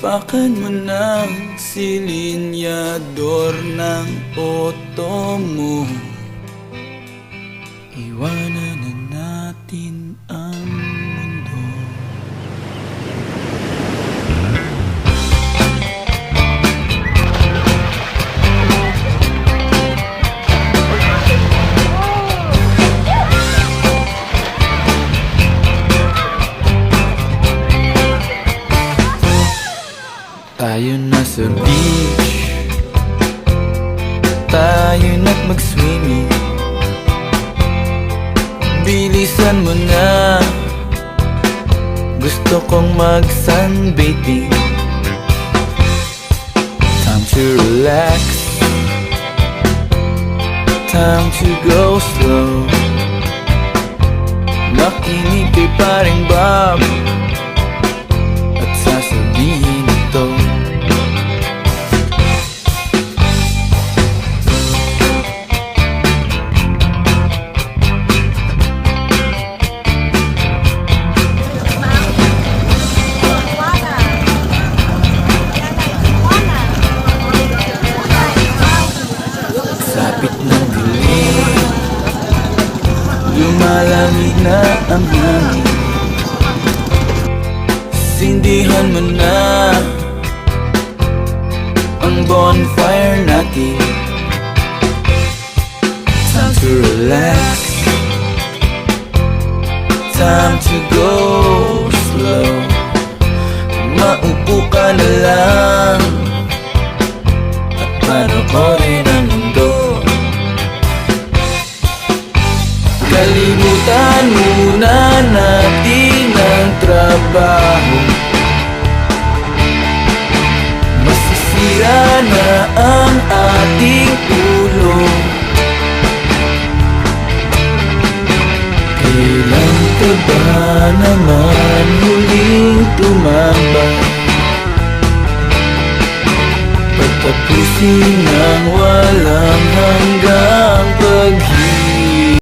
Tapakan mo ng silinyador ng auto mo. Iwanan na natin ang mundo. Tayo na sa beach, tayo na't mag-swimming. Bilisan mo na, gusto kong mag-sunbathing. Time to relax, time to go slow. Makinig kay paring Bob at sasabihin ito. Sapit ng dilim, lumalamig na ang hangin. Sindihan mo na ang bonfire natin. Time to relax, time to go slow. Maupo ka na lang at panoorin ang mundo. Kalimutan muna natin ang trabaho. Masisira na ang ating ulo. Kailan ka ba naman huling tumambay? Pagtapusin ng walang hanggang paghihintay.